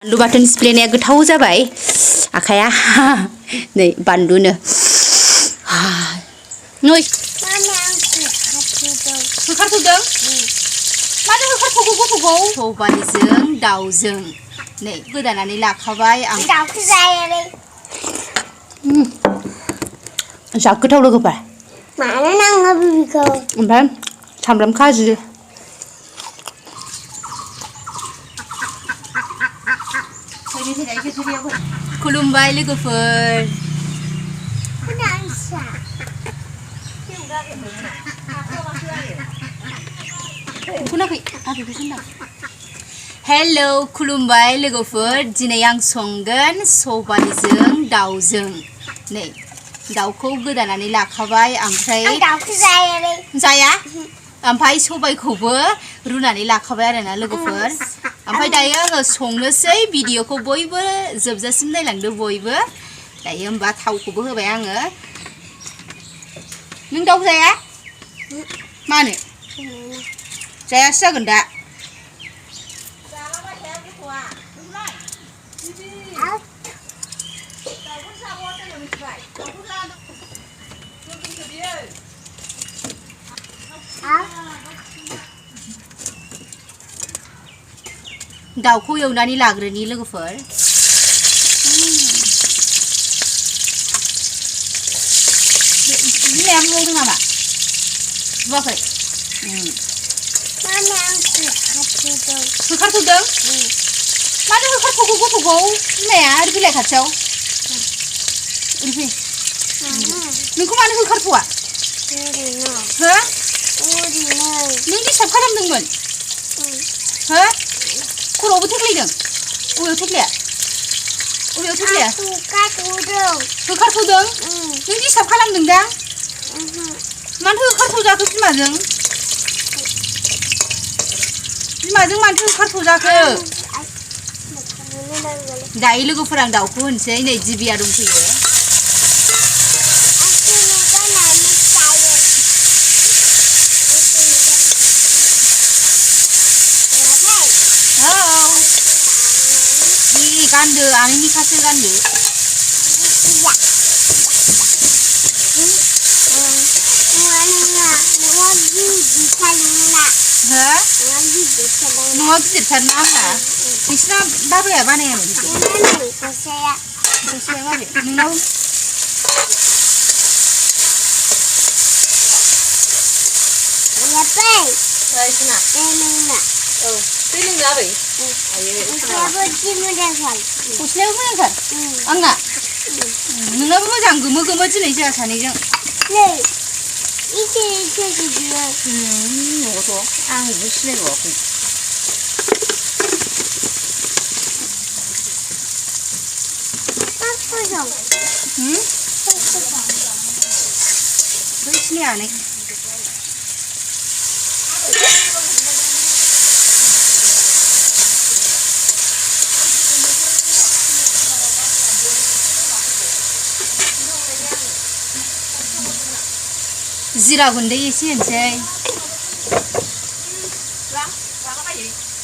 बानलु बाथोन सिफ्लेनाया गोथाव जाबाय आखाया नै बानलुनो नै होखारथ'दों मानो होखारथ'गौ गथ'खौ सबाइजों दाउजों नै गोदानानै लाखाबाय आं दाउखौ जायालै जा गोथाव लोगोफोर मानो नाङा बिबिखौ ओमफ्राय सामब्राम खाजि खुलुमबाय लोगोफोर हेलौ खुलुमबाय लोगोफोर दिनै आं संगोन सबाइजों दाउजों नै दाउखौ गोदानानै लाखाबाय ओमफ्राय दाउखौ जायालै जाया ओमफ्राय सबाइखौबो रुनानै लाखाबाय आरोना लोगोफोर ओमफ्राय दायो आङो संनोसै भिडिअखौ बयबो जोबजासिम नायलांदो बयबो दायो होमबा थावखौबो होबाय आङो नों दाउ जाया मानो जायासो जागोन दा दाउखौ एवनानै लाग्रोनि लोगोफोर बिमाया बुंदों नामा बुवाखै होखारथ'दों मानो होखारथ'गौ गथ'खौ बिमाया आरो बिलाइ खाथियाव ओरै नोंखौ मानो होखारथ'वा हो नों डिस्टार्ब खालामदोंमोन हो खर'आवबो थेख्लायदों अबेयाव थेख्लाया होखारथ'दों नों डिस्टार्ब खालामदों दा मानो होखारथ'जाखो बिमाजों मानो होखारथ'जाखो दायो लोगोफोर आं दाउखौ होनसै नै जिबिया दंफैयो गान्दो आनैनि खासो गान्दो न'आ गिदिरथार ना आंना नोंसिना बाबाया बानायामोन गसाया माबे नोंनाव दै लोंनो आबै गस्लायाबो मोजांथार आंना नोंनाबो मोजां गोमो गोमो दिनै जोंहा सानैजों नंगौथ' आं बेखौ सिनायबावाखै बै सिनायानै जिरा गुन्दै एसे होनसै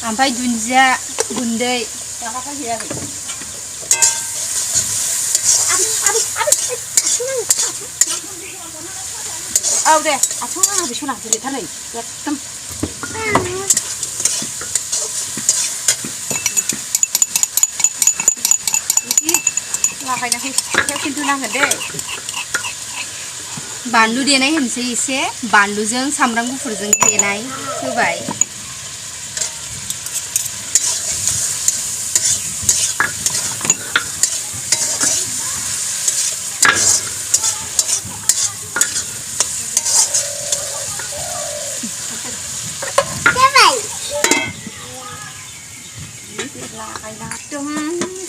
ओमफ्राय दुन्दिया गुन्दै औ दे आथिङाव आंहा बेसना गिलिरथार नै एकदम बिदि लागायनानै खिन्थु नांगोन दे बानलु देनाय होनसै एसे बानलुजों सामब्राम गुफुरजों देनाय होबाय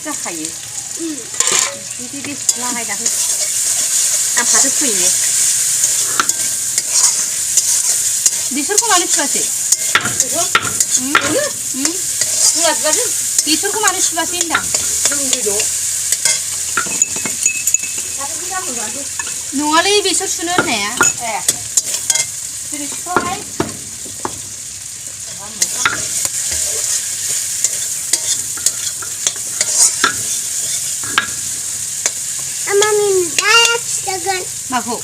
जाखायो बिदि लागायनानै आं फाथो फैनो बेसरखौ मानो सुवासै बेसरखौ मानो सुवासै होनदां नङालै बेसर सुनो होननाया माखौ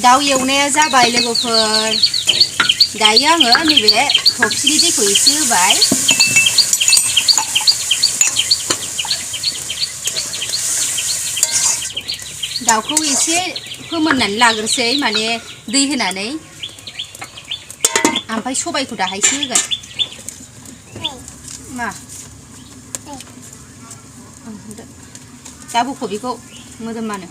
दाउ एवनाया जाबाय लोगोफोर दायो आङो नैबे थफसिनि दैखौ एसे होबाय दाउखौ एसे फोमोननानै लाग्रोसै माने दै होनानै ओमफ्राय सबायखौ दाहायसो होगोन मा दा बख' बेखौ मोदोमानो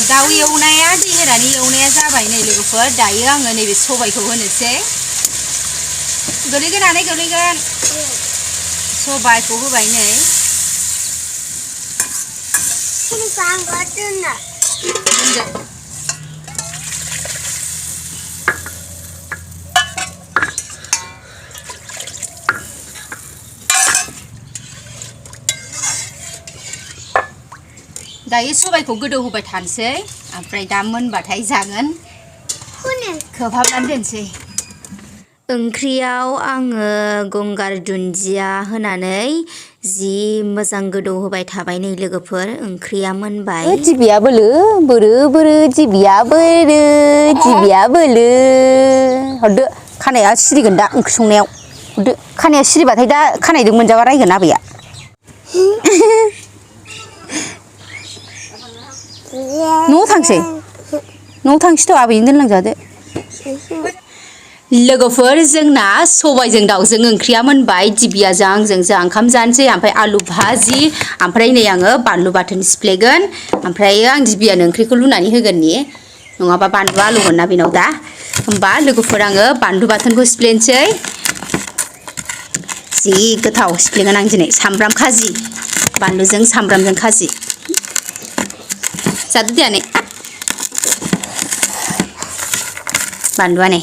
दाउ एवनाया दै होनानै एवनाया जाबाय नै लोगोफोर दायो आङो नैबे सबायखौ होनोसै गोलैगोन आनै गोलैगोन सबायखौ होबाय नै दोनदो दायो सबायखौ गोदौ होबाय थानोसै ओमफ्राय दा मोनबाथाय जागोन खोबहाबनानै दोनसै ओंख्रियाव आङो गंगार दुन्दिया होनानै जि मोजां गोदौ होबाय थाबाय नै लोगोफोर ओंख्रिया मोनबाय जिबिया बोलो बोरो बोरो जिबिया बोरो जिबिया बोलो हरदो खानाया सिरिगोन दा ओंख्रि संनायाव हरदो खानाया सिरिबाथाय दा खानायजों मोनजाबा रायगोन आबैया न'आव थांसै न'आव थांसैथ' आबैजों दोनलांजादो लोगोफोर जोंना सबायजों दाउजों ओंख्रिया मोनबाय दिबियाजों आंजों जोंहा ओंखाम जानोसै ओमफ्राय आलु भाजि ओमफ्राय नै आङो बानलु बाथोन सिफ्लेगोन ओमफ्राय आं दिबियानो ओंख्रिखौ लुनानै होगोन नि नङाबा बानलु आलौगोन ना बेनाव दा होमबा लोगोफोर आङो बानलु बाथोनखौ सिफ्लेनोसै जि गोथाव सिफ्लेगोन आं दिनै सामब्राम खाजि बानलुजों सामब्रामजों खाजि जादो दे आनै बानलुआ नै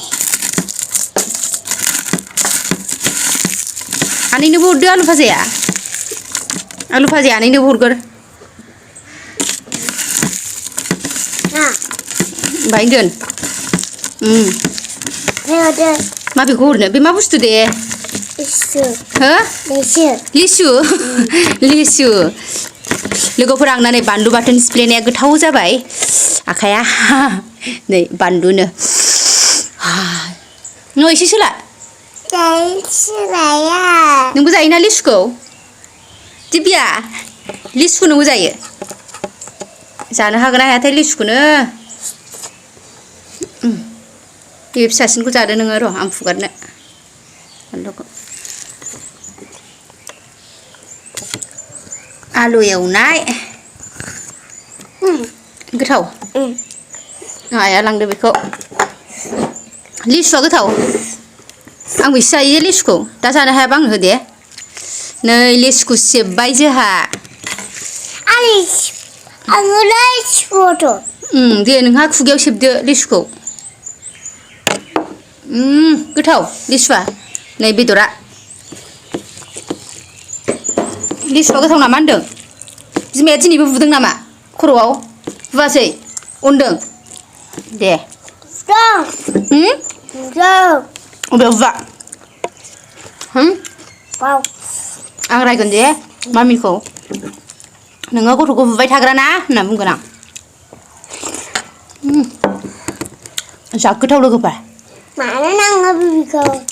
आनैनोबो हरदो आलु भाजाया आनैनोबो हरगोर बाहाय दोन माबेखौ हरनो बे मा बुस्थु दे हो लिसु लिसु लोगोफोर आंना नै बानलु बाथोन सिफ्लेनाया गोथाव जाबाय आखाया नै बानलुनो न' एसे सोला नोंबो जायोना लिसुखौ दिबिया लिसुखौ नोंबो जायो जानो हागोन ना हायाथाय लिसुखौनो बे फिसासिनखौ जादो नोङो र' आं फुगारनो बानलुखौ आलु एवनाय गोथाव आइया लांदो बेखौ लिसुआ गोथाव आंबो एसे जायो लिसुखौ दा जानो हायाबा आंनो होदे नै लिसुखौ सेबबाय जोंहा दे नोंहा खुगायाव सेबदो लिसुखौ गोथाव लिसुआ नै बेदरा लिसुआ गोथाव नामा होनदों बिमाया दिनैबो बुदों नामा खर'आव बुवासै अनदों दे अबेयाव बुवा आं रायगोन दे मामिखौ नोङो गथ'खौ बुबाय थाग्रा ना होनना बुंगोन आं जा गोथाव लोगोफोर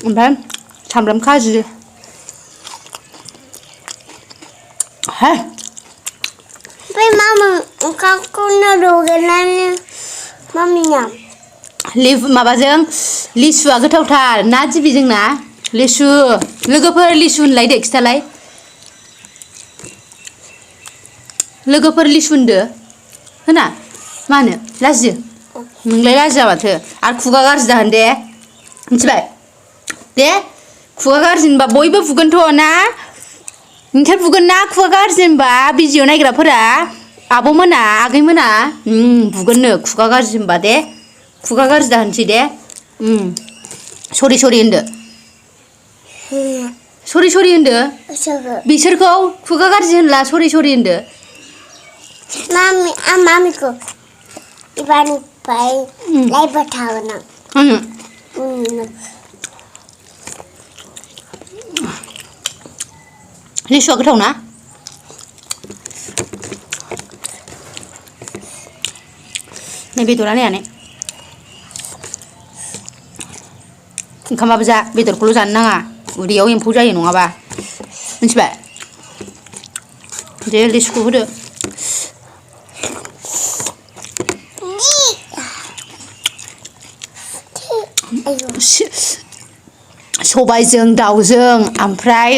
ओमफ्राय सामब्राम खाजि हे माबाजों लिसुआ गोथावथार ना जिबि जोंना लिसु लोगोफोर लिसु होनलाय दे खिथालाय लोगोफोर लिसु होनदो होना मा होनो लाजियो नोंलाय लाजिया माथो आरो खुगा गाज्रि दाहोन दे मिथिबाय दे खुगा गाज्रि होनबा बयबो बुगोनथ' ना नोंसोर बुगोन ना खुगा गाज्रि होनबा भिडिअ नायग्राफोरा आब'मोना आगैमोना बुगोननो खुगा गाज्रि होनबा दे खुगा गाज्रि दाहोनसै दे सरि सरि होनदो सरि सरि होनदो बिसोरखौ खुगा गाज्रि होनला सरि सरि होनदो phải lấy bát thảo nè. Đi xua cái thùng ná. Này betul aneh aneh. Kamu baca betul kalau jangan nggak, udah yang puja ini nggak apa, mencoba. Jadi di sekolah udah. Sobaijwng Daojwng, ओमफ्राय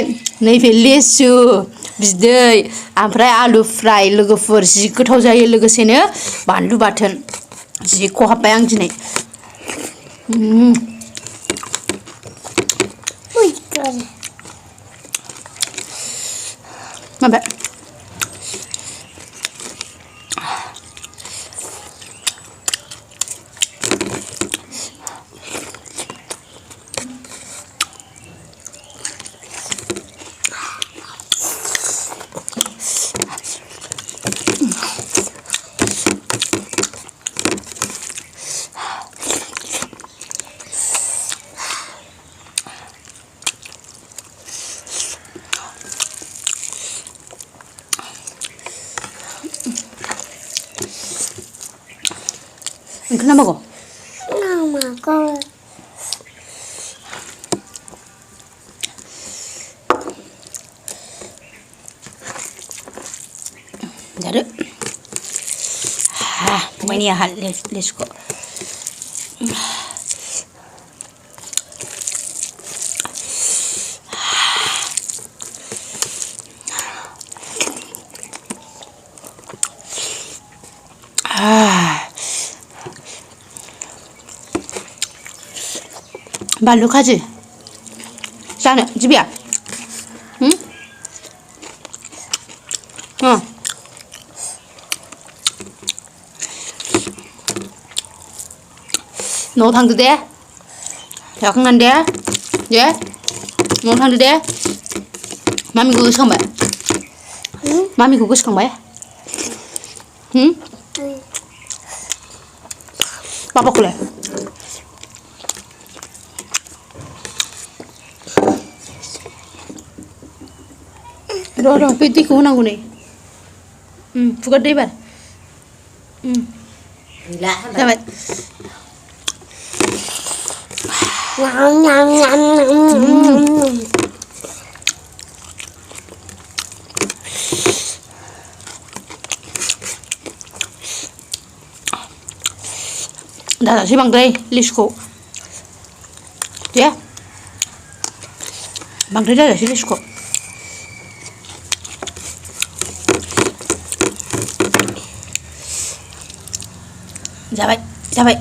नैबे लेसु बिदै, ओमफ्राय आलु फ्राय लोगोफोर जि गोथाव जायो लोगोसेनो बानलु बाथोन जि खहाबबाय आं दिनै माबा Kenapa kok? Nama kau. Jadi, pokoknya hal les kok. Balu kaji, sana, jibiya, no thằng từ đấy, theo không ngăn đấy, đấy, no thằng từ đấy, mami cứ xong vậy, mami cứ xong vậy, papa kule. Rồi, piti cũng nào này, fugat đây bạn, sao vậy? Nham nham nham nham. Dah sih bang Dre, lisko, ya, bang Dre dah sih lisko. Dạ vậy.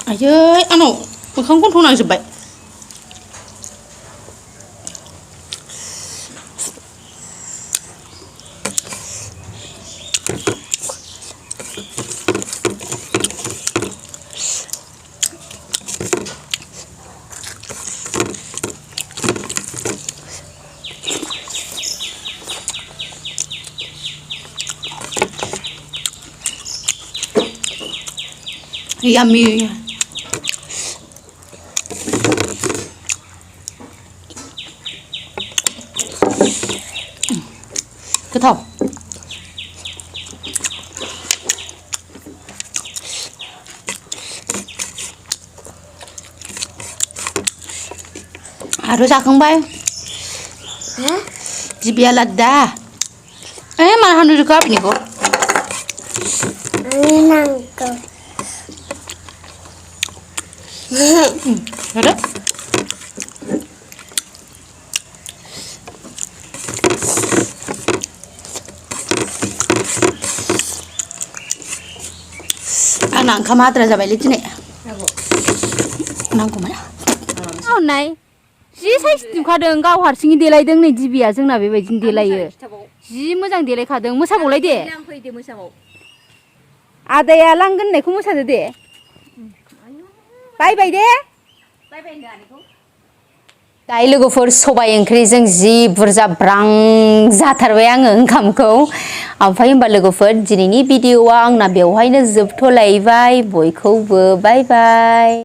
À ơi, ăn ổ, mình không có thu nào dịp vậy. Yummy. Cái thầu. Harus akang bay. Jibia ladda. Mana hanu juga apa nih kok? Nangkep. Ada? Anak kamu terus apa lagi nih? Anak mana? Oh naik. Ji size नुखादों गाव हारसिङै देलायदों नै जिबिया जोंना बेबायदिनो देलायो जि मोजां देलायखादों मोसाबावलाय दे आदाया लांगोन होननायखौ मोसादो दे बायबाय दे बायबाय होनदों आनैखौ दायो लोगोफोर सबाइ ओंख्रिजों जि बुरजा ब्रां जाथारबाय आङो ओंखामखौ ओमफ्राय होमबा लोगोफोर दिनैनि भिडिअआ आंना बेवहायनो जोबथ'लायबाय बयखौबो बाय बाय